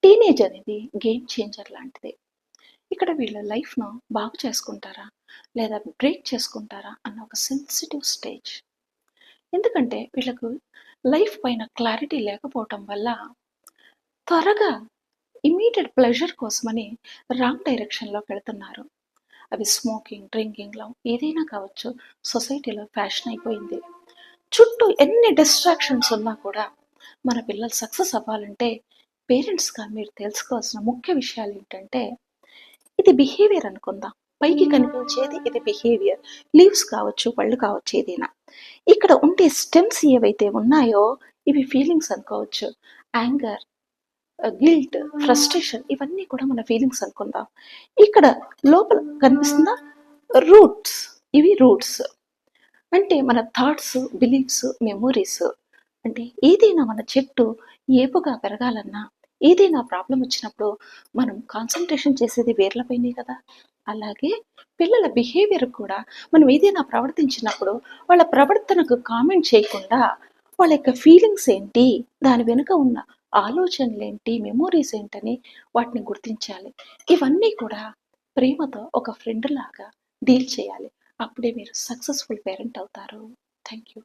Teenage అనేది game changer లాంటిది. ఇక్కడ వీళ్ళ లైఫ్‌ను బాగు చేసుకుంటారా? లేదా బ్రేక్ చేసుకుంటారా? అన్న ఒక సెన్సిటివ్ స్టేజ్. ఎందుకంటే వీళ్ళకు లైఫ్ పైన క్లారిటీ లేకపోవటం వల్ల త్వరగా ఇమ్మీడియేట్ ప్లెజర్ కోసమని రాంగ్ డైరెక్షన్‌లోకి వెళ్తున్నారు. అవి స్మోకింగ్, డ్రింకింగ్, లవ్ ఏదైనా కావచ్చు. సొసైటీలో ఫ్యాషన్ అయిపోయింది. చుట్టూ ఎన్ని డిస్ట్రాక్షన్స్ ఉన్నా కూడా మన పిల్లలు సక్సెస్ అవ్వాలంటే పేరెంట్స్‌గా మీరు తెలుసుకోవాల్సిన ముఖ్య విషయాలేంటంటే, ఇది బిహేవియర్ అనుకుందాం. పైకి కనిపించేది ఇది బిహేవియర్. లీవ్స్ కావచ్చు, పళ్ళు కావచ్చు ఏదైనా. ఇక్కడ ఉండే స్టెమ్స్ ఏవైతే ఉన్నాయో ఇవి ఫీలింగ్స్ అనుకోవచ్చు. యాంగర్, గిల్ట్, ఫ్రస్ట్రేషన్ ఇవన్నీ కూడా మన ఫీలింగ్స్ అనుకుందాం. ఇక్కడ లోపల కనిపిస్తుందా రూట్స్. ఇవి రూట్స్. అంటే మన థాట్స్, బిలీఫ్స్, మెమోరీస్. అంటే ఏదైనా మన చెట్టు ఏపుగా పెరగాలన్నా, ఏదైనా ప్రాబ్లమ్ వచ్చినప్పుడు మనం కాన్సంట్రేషన్ చేసేది వేర్లపైనే కదా! అలాగే పిల్లల బిహేవియర్ కూడా మనం ఏదైనా ప్రవర్తించినప్పుడు వాళ్ళ ప్రవర్తనకు కామెంట్ చేయకుండా వాళ్ళ యొక్క ఫీలింగ్స్ ఏంటి? దాని వెనుక ఉన్న ఆలోచనలేంటి? మెమోరీస్ ఏంటని వాటిని గుర్తించాలి. ఇవన్నీ కూడా ప్రేమతో ఒక ఫ్రెండ్‌లాగా డీల్ చేయాలి. అప్పుడే మీరు సక్సెస్‌ఫుల్ పేరెంట్ అవుతారు. Thank you.